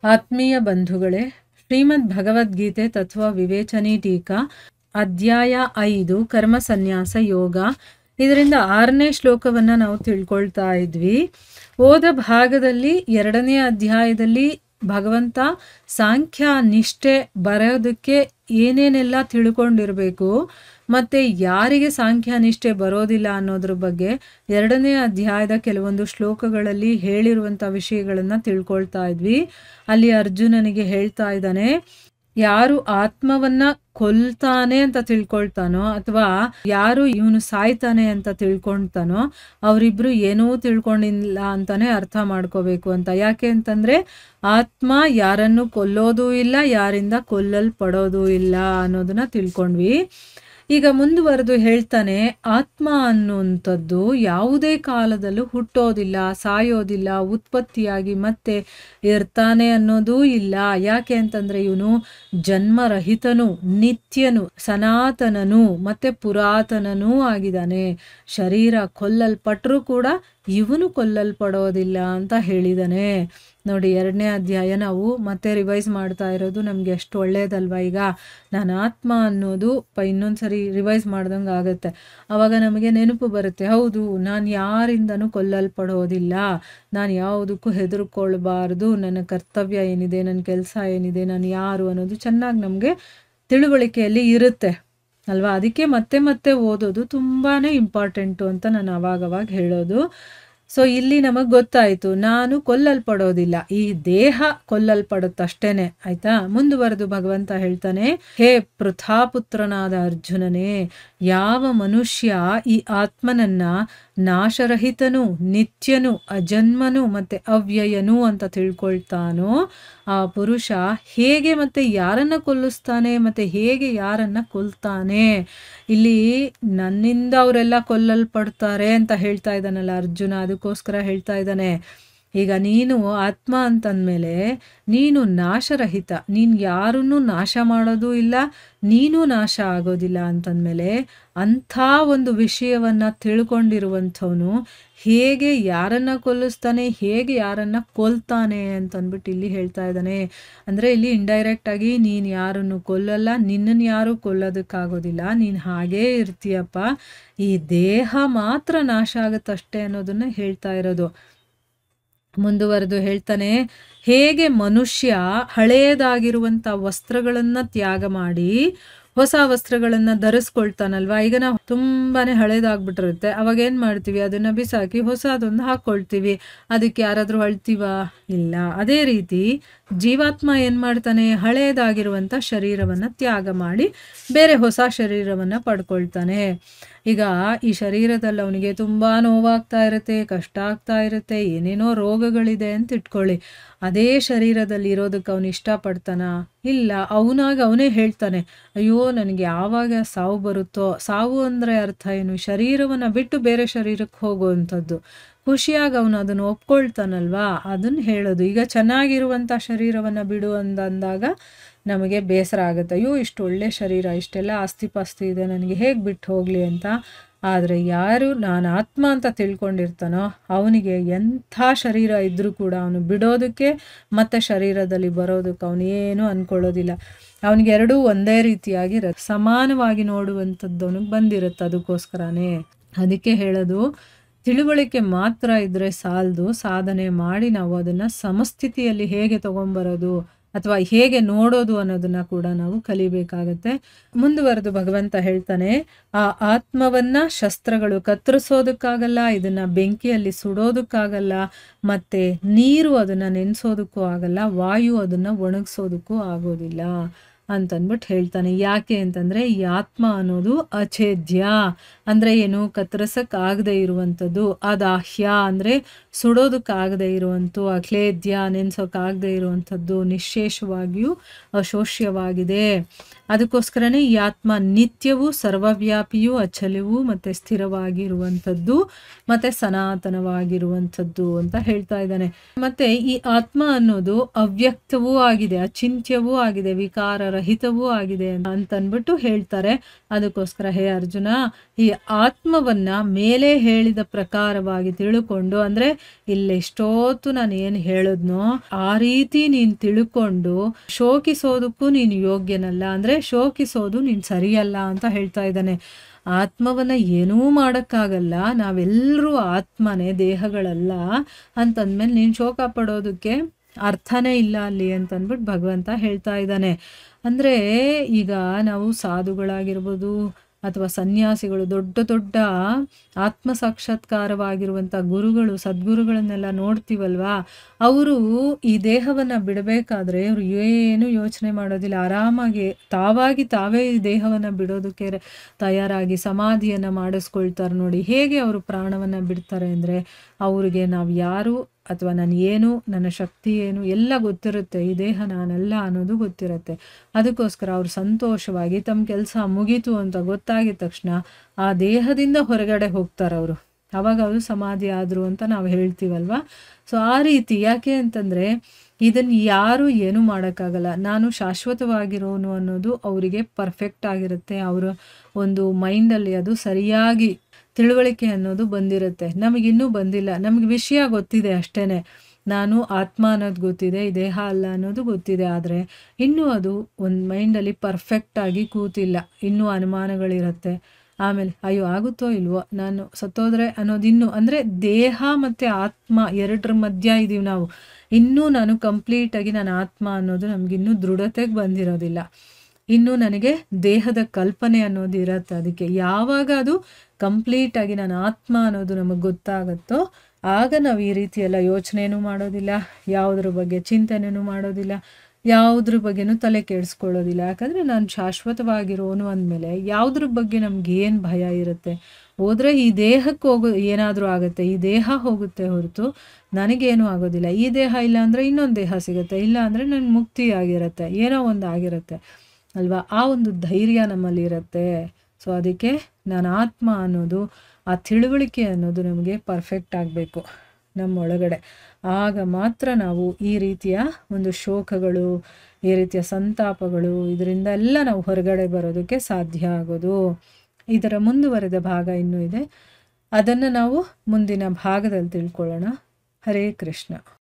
ಆತ್ಮೀಯ ಬಂಧುಗಳೇ, ಶ್ರೀಮದ್ ಭಗವದ್ಗೀತೆ ತತ್ವ ವಿವೇಚನಿ ಟೀಕಾ ಅಧ್ಯಾಯ 5 ಕರ್ಮ ಸನ್ಯಾಸ ಯೋಗ. ಇದರಿಂದ 6ನೇ ಶ್ಲೋಕವನ್ನು ನಾವು ತಿಳ್ಕೊಳ್ತಾ ಇದ್ವಿ. ಓದ ಭಾಗದಲ್ಲಿ 2ನೇ ಅಧ್ಯಾಯದಲ್ಲಿ ಭಗವಂತ ಸಾಂಖ್ಯ ನಿಷ್ಠೆ ಬರೋದಕ್ಕೆ ಏನೇನೆಲ್ಲ ತಿಳ್ಕೊಂಡಿರಬೇಕು ಮತ್ತು ಯಾರಿಗೆ ಸಾಂಖ್ಯ ನಿಷ್ಠೆ ಬರೋದಿಲ್ಲ ಅನ್ನೋದ್ರ ಬಗ್ಗೆ 2ನೇ ಅಧ್ಯಾಯದ ಕೆಲವೊಂದು ಶ್ಲೋಕಗಳಲ್ಲಿ ಹೇಳಿರುವಂಥ ವಿಷಯಗಳನ್ನು ತಿಳ್ಕೊಳ್ತಾ ಇದ್ವಿ. ಅಲ್ಲಿ ಅರ್ಜುನನಿಗೆ ಹೇಳ್ತಾ ಇದ್ದಾನೆ, ಯಾರು ಆತ್ಮವನ್ನು ಕೊಲ್ತಾನೆ ಅಂತ ತಿಳ್ಕೊಳ್ತಾನೋ ಅಥವಾ ಯಾರು ಇವನು ಸಾಯ್ತಾನೆ ಅಂತ ತಿಳ್ಕೊಳ್ತಾನೋ ಅವರಿಬ್ರು ಏನೂ ತಿಳ್ಕೊಂಡಿಲ್ಲ ಅಂತಾನೆ ಅರ್ಥ ಮಾಡ್ಕೋಬೇಕು ಅಂತ. ಯಾಕೆ ಅಂತಂದರೆ ಆತ್ಮ ಯಾರನ್ನು ಕೊಲ್ಲೋದೂ ಇಲ್ಲ, ಯಾರಿಂದ ಕೊಲ್ಲಲ್ಪಡೋದೂ ಇಲ್ಲ ಅನ್ನೋದನ್ನ ತಿಳ್ಕೊಂಡ್ವಿ. ಈಗ ಮುಂದುವರೆದು ಹೇಳ್ತಾನೆ, ಆತ್ಮ ಅನ್ನುವಂಥದ್ದು ಯಾವುದೇ ಕಾಲದಲ್ಲೂ ಹುಟ್ಟೋದಿಲ್ಲ, ಸಾಯೋದಿಲ್ಲ, ಉತ್ಪತ್ತಿಯಾಗಿ ಮತ್ತೆ ಇರ್ತಾನೆ ಅನ್ನೋದೂ ಇಲ್ಲ. ಯಾಕೆ ಅಂತಂದರೆ ಇವನು ಜನ್ಮರಹಿತನು, ನಿತ್ಯನು, ಸನಾತನನು ಮತ್ತು ಪುರಾತನನೂ ಆಗಿದ್ದಾನೆ. ಶರೀರ ಕೊಲ್ಲಲ್ಪಟ್ಟರೂ ಕೂಡ ಇವನು ಕೊಲ್ಲಲ್ಪಡೋದಿಲ್ಲ ಅಂತ ಹೇಳಿದ್ದಾನೆ. ನೋಡಿ, 2ನೇ ಅಧ್ಯಾಯ ನಾವು ಮತ್ತೆ ರಿವೈಸ್ ಮಾಡ್ತಾ ಇರೋದು ನಮಗೆ ಎಷ್ಟು ಒಳ್ಳೆಯದಲ್ವ. ಈಗ ನಾನು ಆತ್ಮ ಅನ್ನೋದು ಇನ್ನೊಂದು ಸರಿ ರಿವೈಸ್ ಮಾಡ್ದಂಗೆ ಆಗುತ್ತೆ. ಆವಾಗ ನಮಗೆ ನೆನಪು ಬರುತ್ತೆ, ಹೌದು ನಾನು ಯಾರಿಂದನೂ ಕೊಲ್ಲಲ್ಪಡೋದಿಲ್ಲ, ನಾನು ಯಾವುದಕ್ಕೂ ಹೆದರ್ಕೊಳ್ಬಾರ್ದು, ನನ್ನ ಕರ್ತವ್ಯ ಏನಿದೆ, ನನ್ನ ಕೆಲಸ ಏನಿದೆ, ನಾನು ಯಾರು ಅನ್ನೋದು ಚೆನ್ನಾಗಿ ನಮಗೆ ತಿಳುವಳಿಕೆಯಲ್ಲಿ ಇರುತ್ತೆ ಅಲ್ವಾ. ಅದಕ್ಕೆ ಮತ್ತೆ ಮತ್ತೆ ಓದೋದು ತುಂಬಾ ಇಂಪಾರ್ಟೆಂಟು ಅಂತ ನಾನು ಅವಾಗವಾಗ ಹೇಳೋದು. ಸೊ ಇಲ್ಲಿ ನಮಗೆ ಗೊತ್ತಾಯಿತು, ನಾನು ಕೊಲ್ಲಲ್ಪಡೋದಿಲ್ಲ, ಈ ದೇಹ ಕೊಲ್ಲಲ್ಪಡುತ್ತಷ್ಟೇನೆ. ಆಯ್ತಾ. ಮುಂದುವರೆದು ಭಗವಂತ ಹೇಳ್ತಾನೆ, ಹೇ ಪೃಥಾಪುತ್ರನಾದ ಅರ್ಜುನನೇ, ಯಾವ ಮನುಷ್ಯ ಈ ಆತ್ಮನನ್ನ ನಾಶರಹಿತನು, ನಿತ್ಯನು, ಅಜನ್ಮನು ಮತ್ತು ಅವ್ಯಯನು ಅಂತ ತಿಳ್ಕೊಳ್ತಾನೋ ಆ ಪುರುಷ ಹೇಗೆ ಮತ್ತೆ ಯಾರನ್ನ ಕೊಲ್ಲಿಸ್ತಾನೆ ಮತ್ತು ಹೇಗೆ ಯಾರನ್ನ ಕೊಲ್ತಾನೆ. ಇಲ್ಲಿ ನನ್ನಿಂದ ಅವರೆಲ್ಲ ಕೊಲ್ಲಲ್ಪಡ್ತಾರೆ ಅಂತ ಹೇಳ್ತಾ ಇದ್ದಾನಲ್ಲ ಅರ್ಜುನ, ಅದಕ್ಕೋಸ್ಕರ ಹೇಳ್ತಾ ಇದ್ದಾನೆ, ಈಗ ನೀನು ಆತ್ಮ ಅಂತಂದಮೇಲೆ ನೀನು ನಾಶರಹಿತ, ನೀನು ಯಾರನ್ನೂ ನಾಶ ಮಾಡೋದೂ ಇಲ್ಲ, ನೀನು ನಾಶ ಆಗೋದಿಲ್ಲ ಅಂತಂದಮೇಲೆ ಅಂಥ ಒಂದು ವಿಷಯವನ್ನು ತಿಳ್ಕೊಂಡಿರುವಂಥವನು ಹೇಗೆ ಯಾರನ್ನ ಕೊಲ್ಲಿಸ್ತಾನೆ, ಹೇಗೆ ಯಾರನ್ನ ಕೊಲ್ತಾನೆ ಅಂತಂದ್ಬಿಟ್ಟು ಇಲ್ಲಿ ಹೇಳ್ತಾ ಇದ್ದಾನೆ. ಅಂದರೆ ಇಲ್ಲಿ ಇಂಡೈರೆಕ್ಟಾಗಿ ನೀನು ಯಾರನ್ನು ಕೊಲ್ಲಲ್ಲ, ನಿನ್ನನ್ನು ಯಾರೂ ಕೊಲ್ಲೋದಕ್ಕಾಗೋದಿಲ್ಲ, ನೀನು ಹಾಗೇ ಇರ್ತೀಯಪ್ಪ, ಈ ದೇಹ ಮಾತ್ರ ನಾಶ ಆಗುತ್ತಷ್ಟೇ ಅನ್ನೋದನ್ನು ಹೇಳ್ತಾ ಇರೋದು. ಮುಂದುವರೆದು ಹೇಳ್ತಾನೆ, ಹೇಗೆ ಮನುಷ್ಯ ಹಳೆಯದಾಗಿರುವಂಥ ವಸ್ತ್ರಗಳನ್ನು ತ್ಯಾಗ ಮಾಡಿ ಹೊಸ ವಸ್ತ್ರಗಳನ್ನು ಧರಿಸ್ಕೊಳ್ತಾನಲ್ವ. ಈಗ ನಾವು ತುಂಬಾ ಹಳೇದಾಗ್ಬಿಟ್ಟಿರುತ್ತೆ, ಅವಾಗ ಏನು ಮಾಡ್ತೀವಿ, ಅದನ್ನು ಬಿಸಾಕಿ ಹೊಸದೊಂದು ಹಾಕ್ಕೊಳ್ತೀವಿ. ಅದಕ್ಕೆ ಯಾರಾದರೂ ಅಳ್ತೀವ? ಇಲ್ಲ. ಅದೇ ರೀತಿ ಜೀವಾತ್ಮ ಏನು ಮಾಡ್ತಾನೆ, ಹಳೆಯದಾಗಿರುವಂಥ ಶರೀರವನ್ನು ತ್ಯಾಗ ಮಾಡಿ ಬೇರೆ ಹೊಸ ಶರೀರವನ್ನು ಪಡ್ಕೊಳ್ತಾನೆ. ಈಗ ಈ ಶರೀರದಲ್ಲಿ ಅವನಿಗೆ ತುಂಬ ನೋವಾಗ್ತಾ ಇರುತ್ತೆ, ಕಷ್ಟ ಆಗ್ತಾ ಇರುತ್ತೆ, ಏನೇನೋ ರೋಗಗಳಿದೆ ಅಂತ ಇಟ್ಕೊಳ್ಳಿ. ಅದೇ ಶರೀರದಲ್ಲಿ ಇರೋದಕ್ಕೆ ಅವನು ಇಷ್ಟಪಡ್ತಾನ? ಇಲ್ಲ. ಅವನೇ ಹೇಳ್ತಾನೆ, ಅಯ್ಯೋ ನನಗೆ ಯಾವಾಗ ಸಾವು ಬರುತ್ತೋ. ಸಾವು ಅಂದರೆ ಅರ್ಥ ಏನು, ಶರೀರವನ್ನು ಬಿಟ್ಟು ಬೇರೆ ಶರೀರಕ್ಕೆ ಹೋಗುವಂಥದ್ದು. ಖುಷಿಯಾಗಿ ಅವನು ಅದನ್ನು ಒಪ್ಕೊಳ್ತಾನಲ್ವಾ, ಅದನ್ನು ಹೇಳೋದು. ಈಗ ಚೆನ್ನಾಗಿರುವಂಥ ಶರೀರವನ್ನು ಬಿಡು ಅಂದಾಗ ನಮಗೆ ಬೇಸರ ಆಗುತ್ತೆ, ಅಯ್ಯೋ ಇಷ್ಟು ಒಳ್ಳೆ ಶರೀರ, ಇಷ್ಟೆಲ್ಲ ಆಸ್ತಿ ಪಾಸ್ತಿ ಇದೆ, ನನಗೆ ಹೇಗೆ ಬಿಟ್ಟು ಹೋಗಲಿ ಅಂತ. ಆದರೆ ಯಾರು ನಾನು ಆತ್ಮ ಅಂತ ತಿಳ್ಕೊಂಡಿರ್ತಾನೋ ಅವನಿಗೆ ಎಂಥ ಶರೀರ ಇದ್ದರೂ ಕೂಡ ಅವನು ಬಿಡೋದಕ್ಕೆ ಮತ್ತು ಶರೀರದಲ್ಲಿ ಬರೋದಕ್ಕೆ ಅವನು ಏನೂ ಅಂದ್ಕೊಳ್ಳೋದಿಲ್ಲ. ಅವನಿಗೆ ಎರಡೂ ಒಂದೇ ರೀತಿಯಾಗಿ ಸಮಾನವಾಗಿ ನೋಡುವಂಥದ್ದು ಅವನಿಗೆ ಬಂದಿರುತ್ತೆ. ಅದಕ್ಕೋಸ್ಕರನೇ ಅದಕ್ಕೆ ಹೇಳೋದು, ತಿಳುವಳಿಕೆ ಮಾತ್ರ ಇದ್ದರೆ ಸಾಲದು, ಸಾಧನೆ ಮಾಡಿ ನಾವು ಅದನ್ನು ಸಮಸ್ಥಿತಿಯಲ್ಲಿ ಹೇಗೆ ತೊಗೊಂಬರೋದು ಅಥವಾ ಹೇಗೆ ನೋಡೋದು ಅನ್ನೋದನ್ನು ಕೂಡ ನಾವು ಕಲಿಬೇಕಾಗತ್ತೆ. ಮುಂದುವರೆದು ಭಗವಂತ ಹೇಳ್ತಾನೆ, ಆ ಆತ್ಮವನ್ನು ಶಸ್ತ್ರಗಳು ಕತ್ತರಿಸೋದಕ್ಕಾಗಲ್ಲ, ಇದನ್ನು ಬೆಂಕಿಯಲ್ಲಿ ಸುಡೋದಕ್ಕಾಗಲ್ಲ, ಮತ್ತು ನೀರು ಅದನ್ನು ನೆನೆಸೋದಕ್ಕೂ ಆಗಲ್ಲ, ವಾಯು ಅದನ್ನು ಒಣಗಿಸೋದಕ್ಕೂ ಆಗೋದಿಲ್ಲ ಅಂತಂದ್ಬಿಟ್ಟು ಹೇಳ್ತಾನೆ. ಯಾಕೆ ಅಂತಂದರೆ ಈ ಆತ್ಮ ಅನ್ನೋದು ಅಛೇದ್ಯ ಅಂದರೆ ಏನು, ಕತ್ತರಿಸೋಕ್ಕಾಗದೇ ಇರುವಂಥದ್ದು. ಅದಾಹ್ಯ ಅಂದರೆ ಸುಡೋದಕ್ಕಾಗದೇ ಇರುವಂಥ, ಅಕ್ಲೇದ್ಯ ನೆನೆಸೋಕ್ಕಾಗದೇ ಇರುವಂಥದ್ದು, ನಿಶ್ಶೇಷವಾಗಿಯೂ ಅಶೋಷ್ಯವಾಗಿದೆ. ಅದಕ್ಕೋಸ್ಕರನೇ ಈ ಆತ್ಮ ನಿತ್ಯವೂ, ಸರ್ವವ್ಯಾಪಿಯೂ, ಅಚಲವೂ ಮತ್ತು ಸ್ಥಿರವಾಗಿರುವಂಥದ್ದು ಮತ್ತು ಸನಾತನವಾಗಿರುವಂಥದ್ದು ಅಂತ ಹೇಳ್ತಾ ಇದ್ದಾನೆ. ಮತ್ತು ಈ ಆತ್ಮ ಅನ್ನೋದು ಅವ್ಯಕ್ತವೂ ಆಗಿದೆ, ಅಚಿಂತ್ಯವೂ ಆಗಿದೆ, ವಿಕಾರ ರಹಿತವೂ ಆಗಿದೆ ಅಂತನ್ಬಿಟ್ಟು ಹೇಳ್ತಾರೆ. ಅದಕ್ಕೋಸ್ಕರ ಹೇ ಅರ್ಜುನ, ಈ ಆತ್ಮವನ್ನ ಮೇಲೆ ಹೇಳಿದ ಪ್ರಕಾರವಾಗಿ ತಿಳ್ಕೊಂಡು, ಅಂದ್ರೆ ಇಲ್ಲೆಷ್ಟೊತ್ತು ನಾನು ಏನು ಹೇಳಿದ್ನೋ ಆ ರೀತಿ ನೀನ್ ತಿಳ್ಕೊಂಡು ಶೋಕಿಸೋದಕ್ಕೂ ನೀನು ಯೋಗ್ಯನಲ್ಲ, ಅಂದ್ರೆ ಶೋಕಿಸೋದು ನೀನ್ ಸರಿಯಲ್ಲ ಅಂತ ಹೇಳ್ತಾ ಇದ್ದಾನೆ. ಆತ್ಮವನ್ನ ಏನೂ ಮಾಡೋಕ್ಕಾಗಲ್ಲ, ನಾವೆಲ್ಲರೂ ಆತ್ಮನೇ, ದೇಹಗಳಲ್ಲ ಅಂತಂದ್ಮೇಲೆ ನೀನು ಶೋಕ ಪಡೋದಕ್ಕೆ ಅರ್ಥನೇ ಇಲ್ಲ ಅಲ್ಲಿ ಅಂತಂದ್ಬಿಟ್ಟು ಭಗವಂತ ಹೇಳ್ತಾ ಇದ್ದಾನೆ. ಅಂದರೆ ಈಗ ನಾವು ಸಾಧುಗಳಾಗಿರ್ಬೋದು ಅಥವಾ ಸನ್ಯಾಸಿಗಳು, ದೊಡ್ಡ ದೊಡ್ಡ ಆತ್ಮ ಸಾಕ್ಷಾತ್ಕಾರವಾಗಿರುವಂಥ ಗುರುಗಳು, ಸದ್ಗುರುಗಳನ್ನೆಲ್ಲ ನೋಡ್ತೀವಲ್ವಾ, ಅವರು ಈ ದೇಹವನ್ನು ಬಿಡಬೇಕಾದ್ರೆ ಅವರು ಏನು ಯೋಚನೆ ಮಾಡೋದಿಲ್ಲ, ಆರಾಮಾಗಿ ತಾವೇ ಈ ದೇಹವನ್ನು ಬಿಡೋದಕ್ಕೆ ತಯಾರಾಗಿ ಸಮಾಧಿಯನ್ನು ಮಾಡಿಸ್ಕೊಳ್ತಾರೆ. ನೋಡಿ ಹೇಗೆ ಅವರು ಪ್ರಾಣವನ್ನು ಬಿಡ್ತಾರೆ ಅಂದರೆ, ಅವ್ರಿಗೆ ನಾವು ಯಾರು ಅಥವಾ ನಾನು ಏನು, ನನ್ನ ಶಕ್ತಿ ಏನು ಎಲ್ಲ ಗೊತ್ತಿರುತ್ತೆ, ಈ ದೇಹ ನಾನಲ್ಲ ಅನ್ನೋದು ಗೊತ್ತಿರುತ್ತೆ. ಅದಕ್ಕೋಸ್ಕರ ಅವರು ಸಂತೋಷವಾಗಿ ತಮ್ಮ ಕೆಲಸ ಮುಗೀತು ಅಂತ ಗೊತ್ತಾಗಿದ ತಕ್ಷಣ ಆ ದೇಹದಿಂದ ಹೊರಗಡೆ ಹೋಗ್ತಾರೆ ಅವರು. ಅವಾಗ ಅವರು ಸಮಾಧಿ ಆದರು ಅಂತ ನಾವು ಹೇಳ್ತೀವಲ್ವ. ಸೊ ಆ ರೀತಿ ಯಾಕೆ ಅಂತಂದರೆ, ಇದನ್ನು ಯಾರು ಏನೂ ಮಾಡೋಕ್ಕಾಗಲ್ಲ. ನಾನು ಶಾಶ್ವತವಾಗಿರೋನು ಅನ್ನೋದು ಅವರಿಗೆ ಪರ್ಫೆಕ್ಟ್ ಆಗಿರುತ್ತೆ. ಅವರ ಒಂದು ಮೈಂಡಲ್ಲಿ ಅದು ಸರಿಯಾಗಿ ತಿಳುವಳಿಕೆ ಅನ್ನೋದು ಬಂದಿರುತ್ತೆ. ನಮಗಿನ್ನೂ ಬಂದಿಲ್ಲ, ನಮಗೆ ವಿಷಯ ಗೊತ್ತಿದೆ ಅಷ್ಟೇ, ನಾನು ಆತ್ಮ ಅನ್ನೋದು ಗೊತ್ತಿದೆ, ಈ ದೇಹ ಅಲ್ಲ ಅನ್ನೋದು ಗೊತ್ತಿದೆ. ಆದರೆ ಇನ್ನೂ ಅದು ಒಂದು ಮೈಂಡಲ್ಲಿ ಪರ್ಫೆಕ್ಟಾಗಿ ಕೂತಿಲ್ಲ, ಇನ್ನೂ ಅನುಮಾನಗಳಿರುತ್ತೆ. ಆಮೇಲೆ ಅಯ್ಯೋ ಆಗುತ್ತೋ ಇಲ್ವೋ, ನಾನು ಸತ್ತೋದ್ರೆ ಅನ್ನೋದು ಇನ್ನೂ, ಅಂದರೆ ದೇಹ ಮತ್ತು ಆತ್ಮ ಎರಡರ ಮಧ್ಯ ಇದ್ದೀವಿ ನಾವು. ಇನ್ನೂ ನಾನು ಕಂಪ್ಲೀಟಾಗಿ ನಾನು ಆತ್ಮ ಅನ್ನೋದು ನಮಗಿನ್ನೂ ದೃಢತೆಗೆ ಬಂದಿರೋದಿಲ್ಲ. ಇನ್ನು ನನಗೆ ದೇಹದ ಕಲ್ಪನೆ ಅನ್ನೋದು ಇರುತ್ತೆ. ಅದಕ್ಕೆ ಯಾವಾಗ ಅದು ಕಂಪ್ಲೀಟಾಗಿ ನಾನು ಆತ್ಮ ಅನ್ನೋದು ನಮಗೆ ಗೊತ್ತಾಗುತ್ತೋ ಆಗ ನಾವು ಈ ರೀತಿ ಎಲ್ಲ ಯೋಚನೆನೂ ಮಾಡೋದಿಲ್ಲ, ಯಾವುದ್ರ ಬಗ್ಗೆ ಚಿಂತನೆನೂ ಮಾಡೋದಿಲ್ಲ, ಯಾವುದ್ರ ಬಗ್ಗೆನೂ ತಲೆ ಕೆಡಿಸ್ಕೊಳ್ಳೋದಿಲ್ಲ. ಯಾಕಂದರೆ ನಾನು ಶಾಶ್ವತವಾಗಿರೋನು ಅಂದಮೇಲೆ ಯಾವುದ್ರ ಬಗ್ಗೆ ನಮ್ಗೆ ಏನು ಭಯ ಇರುತ್ತೆ? ಹೋದರೆ ಈ ದೇಹಕ್ಕೆ ಏನಾದರೂ ಆಗುತ್ತೆ, ಈ ದೇಹ ಹೋಗುತ್ತೆ ಹೊರತು ನನಗೇನೂ ಆಗೋದಿಲ್ಲ. ಈ ದೇಹ ಇಲ್ಲ ಅಂದರೆ ಇನ್ನೊಂದು ದೇಹ ಸಿಗುತ್ತೆ, ಇಲ್ಲ ಅಂದರೆ ನನಗೆ ಮುಕ್ತಿ ಆಗಿರುತ್ತೆ, ಏನೋ ಒಂದು ಆಗಿರುತ್ತೆ ಅಲ್ವಾ. ಆ ಒಂದು ಧೈರ್ಯ ನಮ್ಮಲ್ಲಿ ಇರುತ್ತೆ. ಸೊ ಅದಕ್ಕೆ ನಾನು ಆತ್ಮ ಅನ್ನೋದು, ಆ ತಿಳುವಳಿಕೆ ಅನ್ನೋದು ನಮಗೆ ಪರ್ಫೆಕ್ಟ್ ಆಗಬೇಕು ನಮ್ಮೊಳಗಡೆ. ಆಗ ಮಾತ್ರ ನಾವು ಈ ರೀತಿಯ ಒಂದು ಶೋಕಗಳು, ಈ ರೀತಿಯ ಸಂತಾಪಗಳು, ಇದರಿಂದ ಎಲ್ಲ ನಾವು ಹೊರಗಡೆ ಬರೋದಕ್ಕೆ ಸಾಧ್ಯ ಆಗೋದು. ಇದರ ಮುಂದುವರೆದ ಭಾಗ ಇನ್ನೂ ಇದೆ, ಅದನ್ನು ನಾವು ಮುಂದಿನ ಭಾಗದಲ್ಲಿ ತಿಳ್ಕೊಳ್ಳೋಣ. ಹರೇ ಕೃಷ್ಣ.